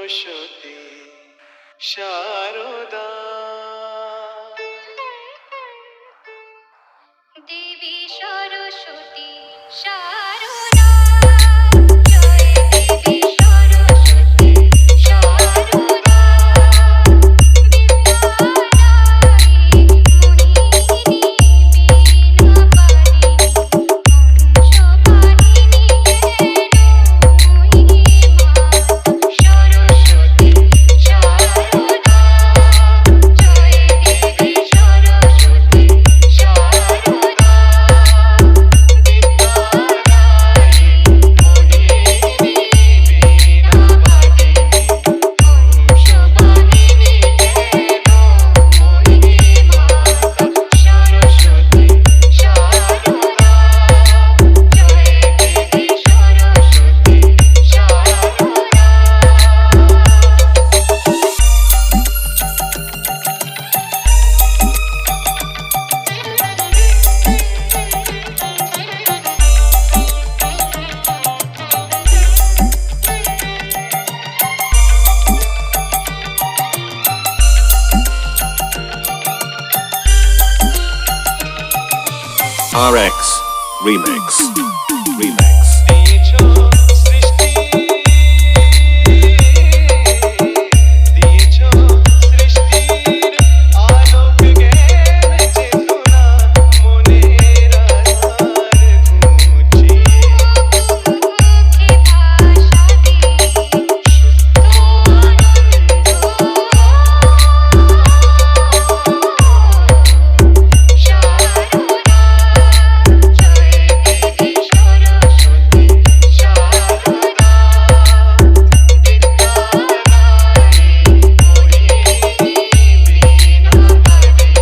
সরস্বতী শারদা দেবী সরস্বতী শারদা জয় দেবী সরস্বতী শারদা বিদ্যাদায়িনী মোহিনী বীণাপাণিনী হংসবাহিনী মোহিনী মাতা সরস্বতী শারদা জয় দেবী Saraswati Sharada RX Remix. দিয়েছো সৃষ্টি দিয়েছো সৃষ্টির আলোক জ্ঞান চেতনা মনের আধার ঘুচিয়ে মুখে ভাষা দিয়ে শুদ্ধ আনন্দ শারদা জয় দেবী সরস্বতী শারদা বিদ্যাদায়িনী মোহিনী বীণাপাণিনী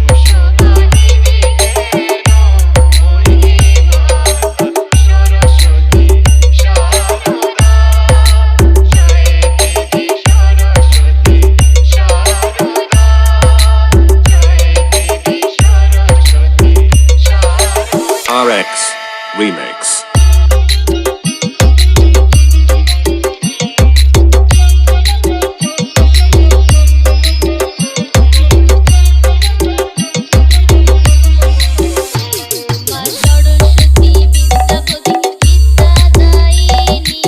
হংসবাহিনী মোহিনী মাতা সরস্বতী শারদা জয় দেবী সরস্বতী শারদা জয় দেবী সরস্বতী শারদা RX Remix. মা সরস্বতী বিদ্যাপতি বিদ্যাদায়িনী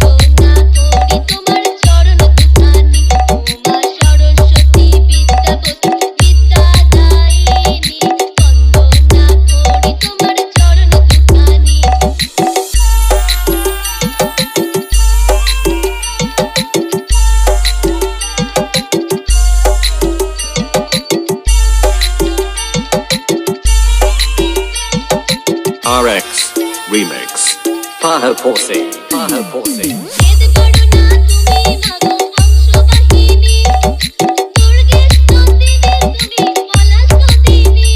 বন্দনা করি তোমার চরণ দুখানি ও মা সরস্বতী বিদ্যাপতি বিদ্যাদায়িনী বন্দনা করি তোমার চরণ দুখানি RX Remix. Paha Porsi. বেদ পড়ো না তুমি মাগো হংসবাহিনী দুর্গেশ নন্দিনী তুমি পলাশনন্দিনী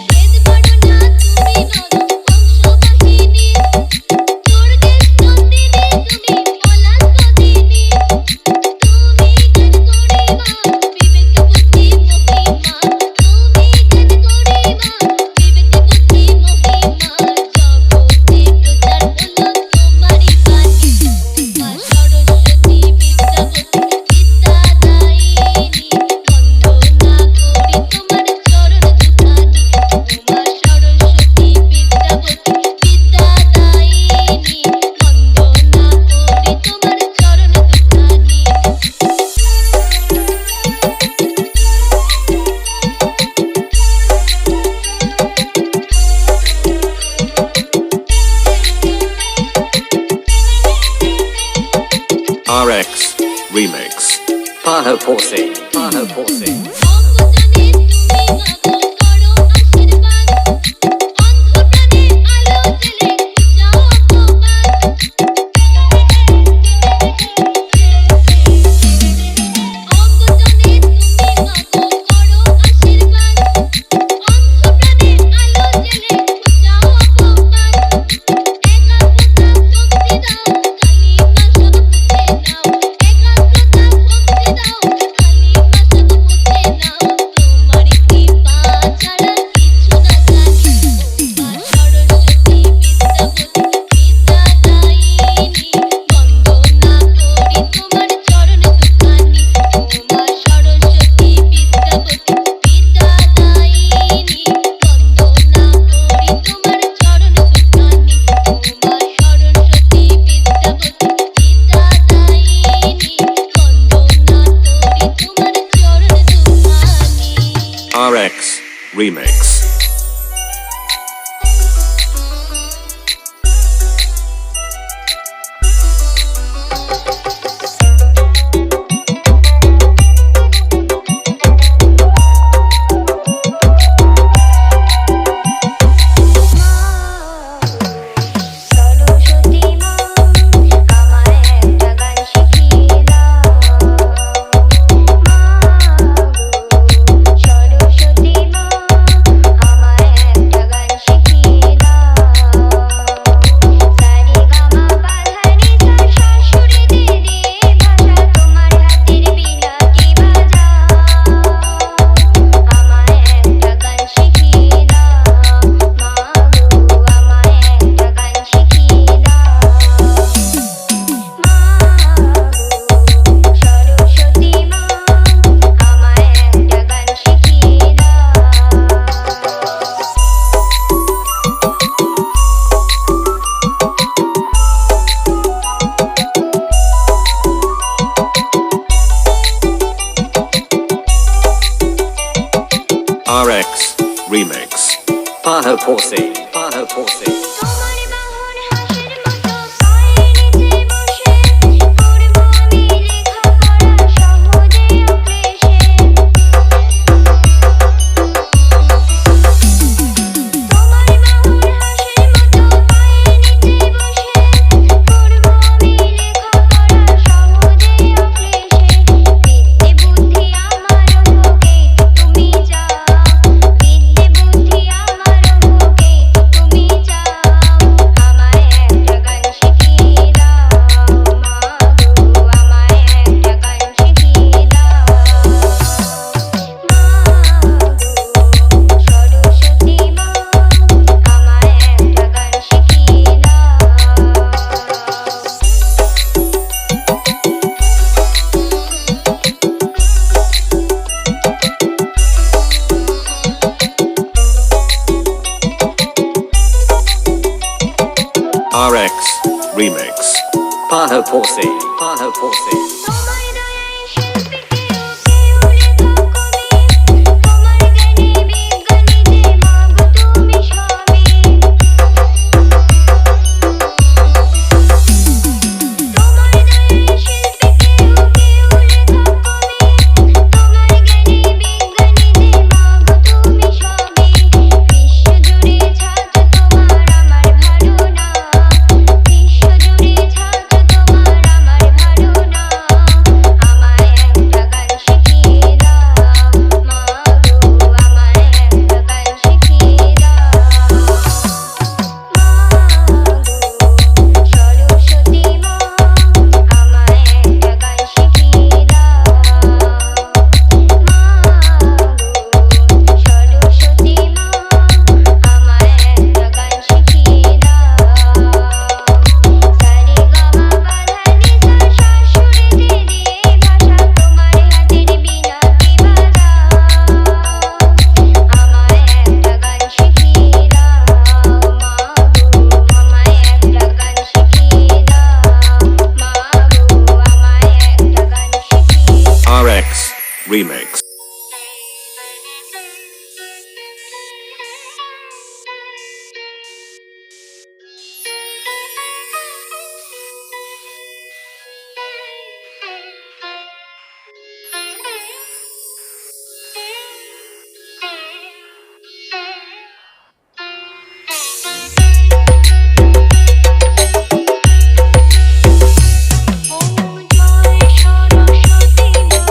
বেদ পড়ো না তুমি মাগো হংসবাহিনী দুর্গেশ নন্দিনী তুমি পলাশনন্দিনী তুমি জ্ঞান করি মা বিবেক বুদ্ধি মহিমা তুমি জ্ঞান করি মা বিবেক বুদ্ধি মহিমা জগতে প্রচার হলো তোমারই বাণী মা সরস্বতী বিদ্যাপতি বিদ্যাদায়িনী বন্দনা করি তোমার চরণ দুখানি ও মা সরস্বতী বিদ্যাপতি বিদ্যাদায়িনী বন্দনা করি তোমার চরণ দুখানি RX Remix. Paha Porsi. অজ্ঞানে তুমি মাগো করো আশীর্বাদ অন্ধ প্রাণে আলো জেলে যাও অপবাদ অজ্ঞানে তুমি মাগো করো আশীর্বাদ অন্ধ প্রাণে আলো জেলে যাও অপবাদ একাগ্রতা ভক্তি দাও কালিমা সব বুঝে নাও একাগ্রতা ভক্তি দাও কালিমা সব বুঝে Remix. সরস্বতী মা আমায় একটা গান শিখিয়ে দাও মা সরস্বতী মা আমায় একটা গান শিখিয়ে দাও সারি গামা পাধানি সা শাশুড়ি দিদি ভাষা তোমার হাতের বীণা কি বাজাও আমায় একটা গান শিখিয়ে দাও মা আমায় একটা গান শিখিয়ে দাও মা সরস্বতী মা আমায় একটা গান শিখিয়ে RX Remix. Paha Posse. Paha Posse. তোমার বাহন হাসির মতো পায়ের নিচে বসে করব আমি লেখাপড়া সহজে অক্লেশে তোমার বাহন হাসির মতো পায়ের নিচে বসে করব আমি লেখাপড়া সহজে অক্লেশে বিদ্যে বুদ্ধি আমার ভোগে তুমি যাও বিদ্যে বুদ্ধি আমার ভোগে তুমি যাও আমায় একটা গান শিখিয়ে দাও মা আমায় একটা গান শিখিয়ে দাও মা সরস্বতী মা আমায় একটা গান শিখিয়ে দাও RX Remix. Paha Posse. Paha Posse. তোমার দয়ায় শিল্পীকেও কেউ লেখা কবি তোমার জ্ঞানে বিজ্ঞানীতে মাগো তুমি সবই তোমার দয়ায় শিল্পীকেও কেউ লেখা কবি তোমার জ্ঞানে বিজ্ঞানীতে মাগো তুমি সবই বিশ্বজুড়ে ছাত্র তোমার আমার ধারণা বিশ্বজুড়ে ছাত্র তোমার আমার ধারণা আমায় একটা গান শিখিয়ে দাও মা আমায় একটা গান শিখিয়ে দাও মা সরস্বতী মা আমায় একটা গান শিখিয়ে দাও মা সরস্বতী মা আমায় একটা গান শিখিয়ে দাও সারি গামা পাধানি সা শাশুড়ি দিদি ভাষা তোমার হাতের বীণা কি বাজাও আমায় একটা গান শিখিয়ে দাও মা আমায় একটা গান শিখিয়ে দাও মা আমায় একটা গান শিখিয়ে RX Remix. ওম জয় সরস্বতী মা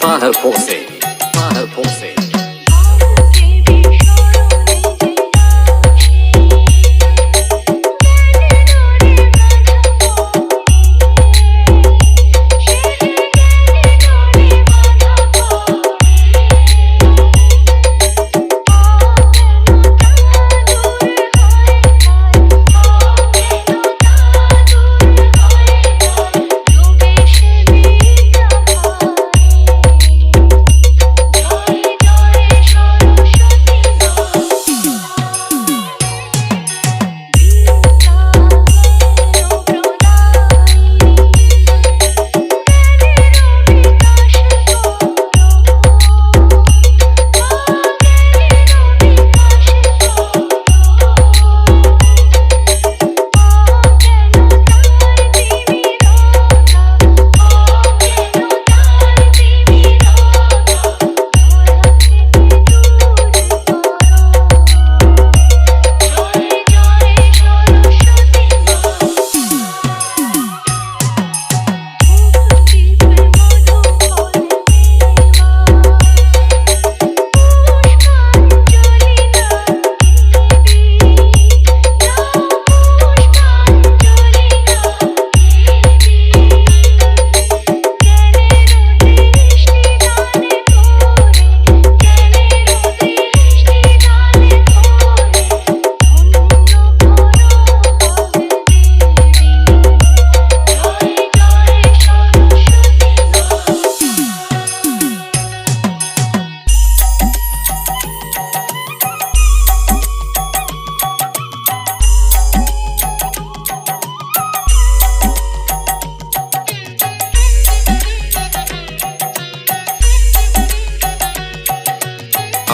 Paho Posse. Paho Posse.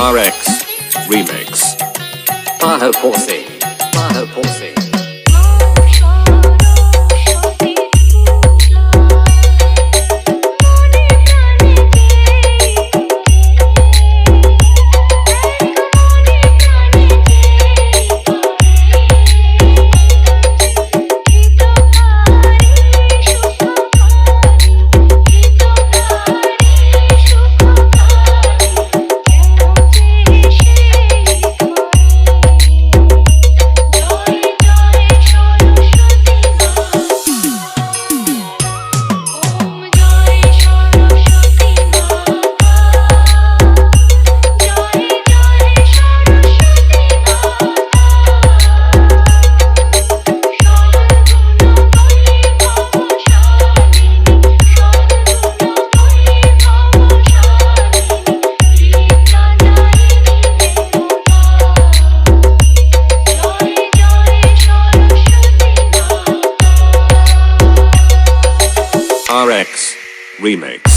RX Remix. Paho Posse. Paho Posse. RX Remix.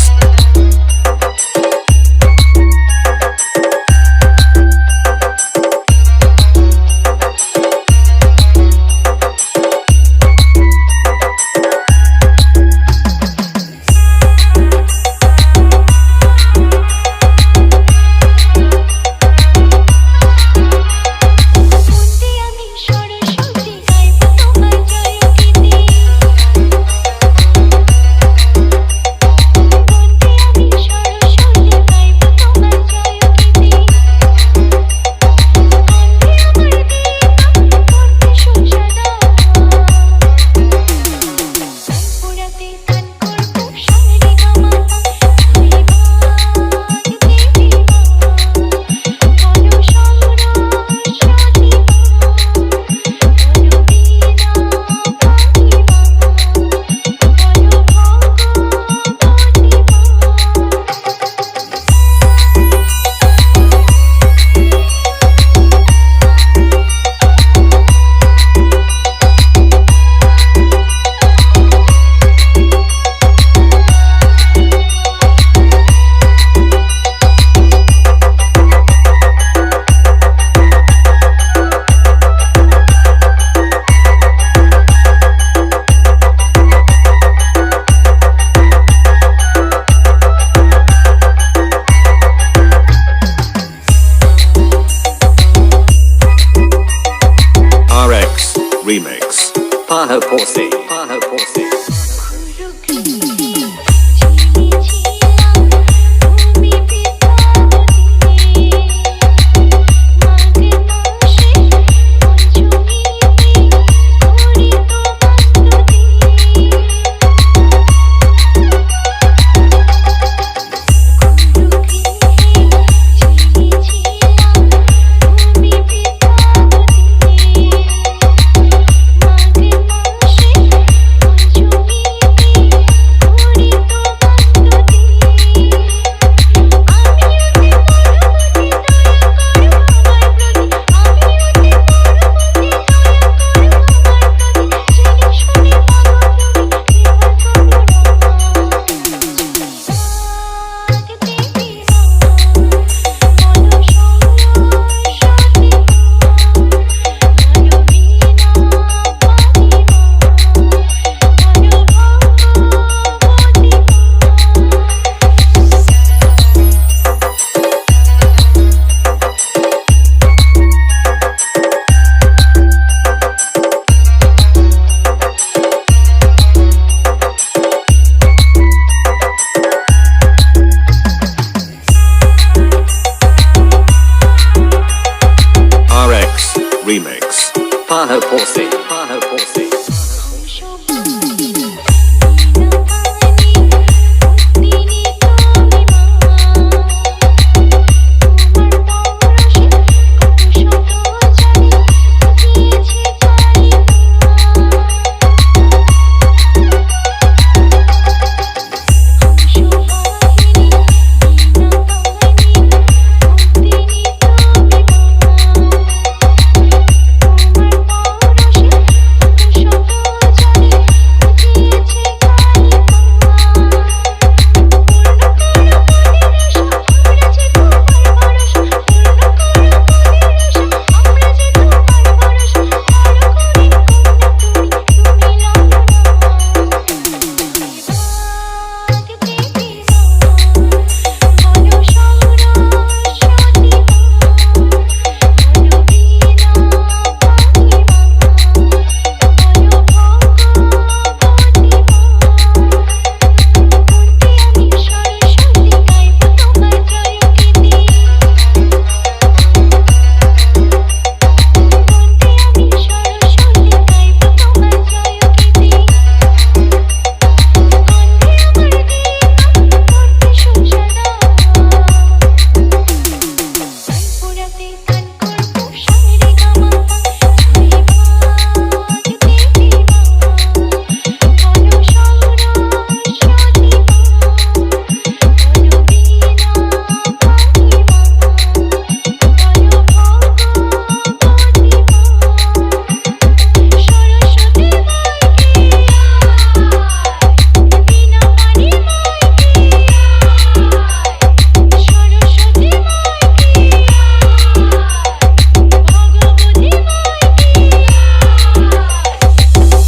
Remix. Paho Posse. Paho Posse. Paha Posse, Paha Posse.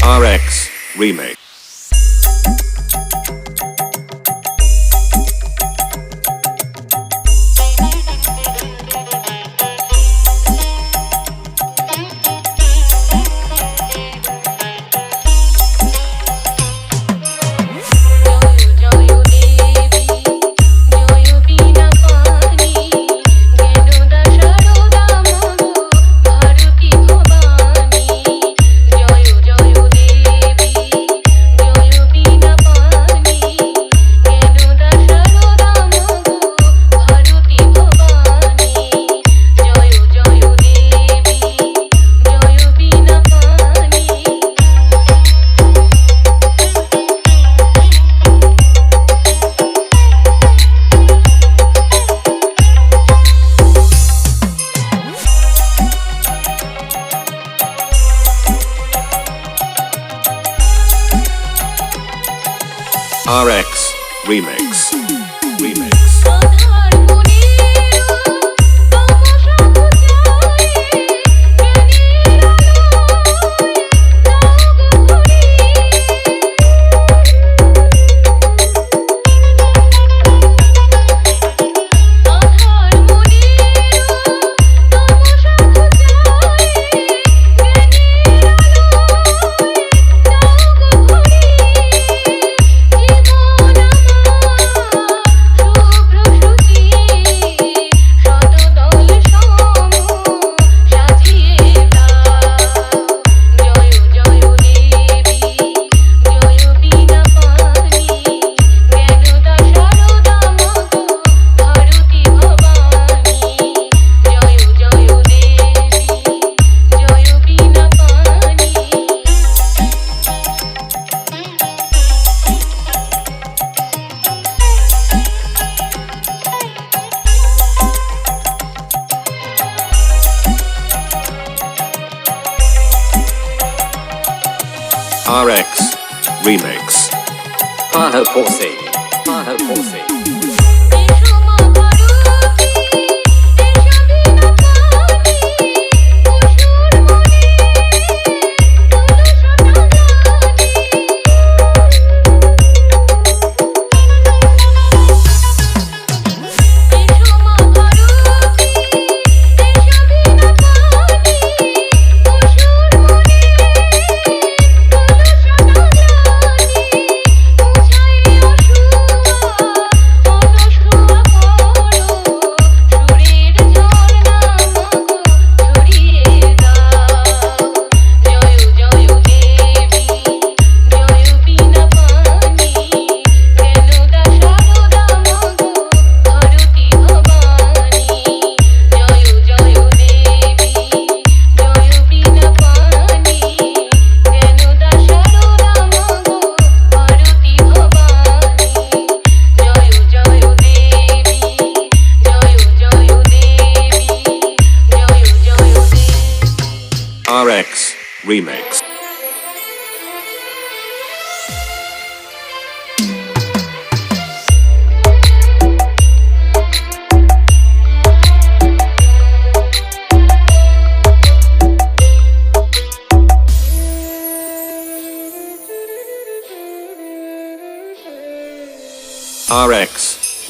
RX Remake. RX Remix. Remix. RX Remix. Paha Posse, Paha Posse. Thank you. Remix. RX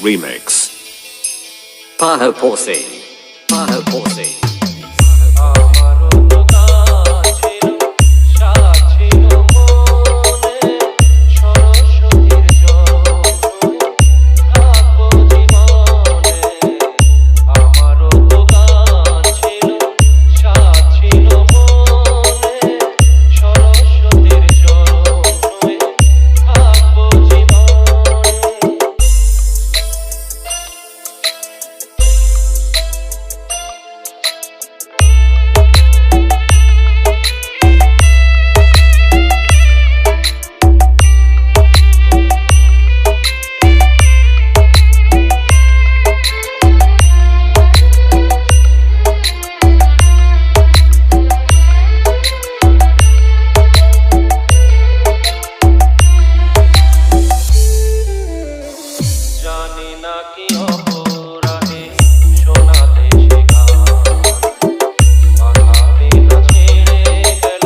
Remix. Paho Posse. Paho Posse. আমারও তো গান ছিল, সাজ ছিল মনে, সরস্বতীর জন্যে থাকবো জীবনে। আমারও তো গান ছিল, সাজ ছিল মনে, সরস্বতীর জন্যে থাকবো জীবনে। জানি না কি অপরাধে শোনাতে সে গান, মাথা বিনা ছেড়ে গেল,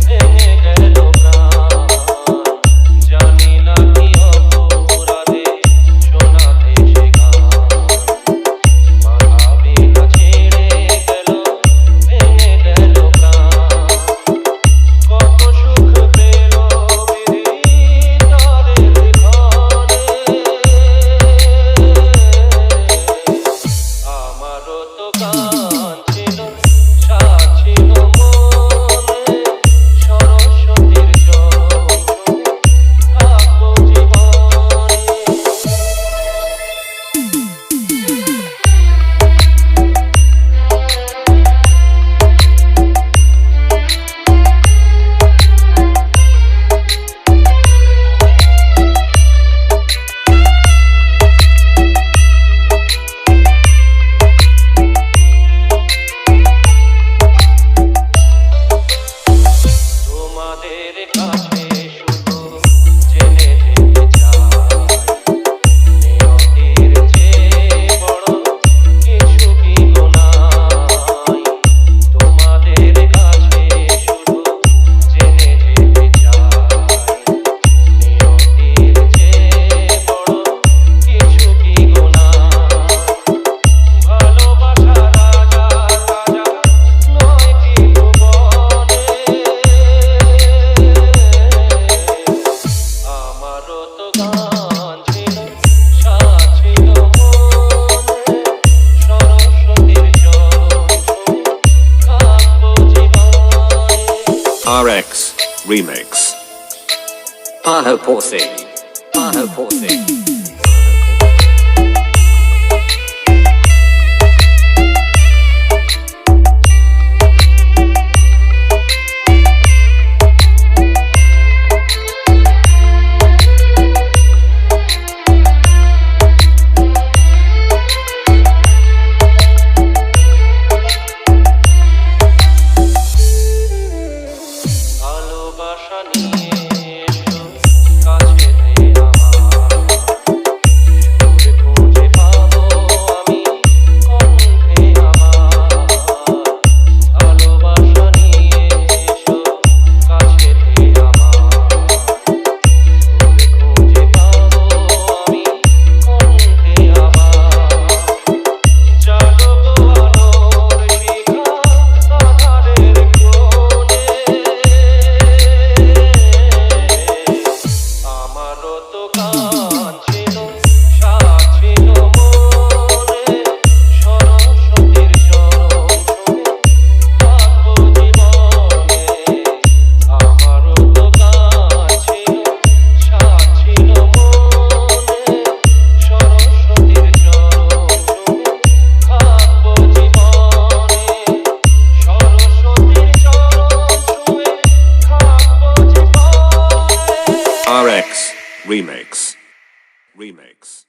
ভেঙে গেল প্রাণ। জানি না কি অপরাধে শোনাতে সে গান, মাথা বিনা ছেড়ে গেল, ভেঙে গেল প্রাণ। কত সুখ পেল বিধি তারের ঘরে, আমারও তো গান ছিল, সাজ ছিল মনে, সরস্বতীর জন্যে থাকবো জীবনে। তোমাদের কাছে শুধু জেনে যেতে চাই, নিয়তির চেয়ে বড় কিছু কি গো নাই। তোমাদের কাছে শুধু জেনে যেতে চাই, নিয়তির চেয়ে বড় কিছু কি গো নাই। ভালোবাসা রাজা রাজা নয় কি ভুবনে, আমারও তো গান ছিল, সাজ ছিল মনে, সরস্বতীর জন্যে থাকবো জীবনে। RX Remix. Paho Posse. Paho Posse. ভালোবাসা নিয়ে এসো কাছেতে আমার, সুর খুঁজে পাবো আমি কণ্ঠে আমার। ভালোবাসা নিয়ে এসো কাছেতে আমার, সুর খুঁজে পাবো আমি কণ্ঠে আমার। জাগো আলোর শিখা আধারের কোণে, আমারও তো গান ছিল, সাজ ছিল মনে, সরস্বতীর চরণ থাকবো জীবনে। আমারও তো গান ছিল, সাজ ছিল মনে, সরস্বতীর চরণ থাকবো জীবনে। সরস্বতীর চরণ থাকবো জীবনে। RX Remix. Remix.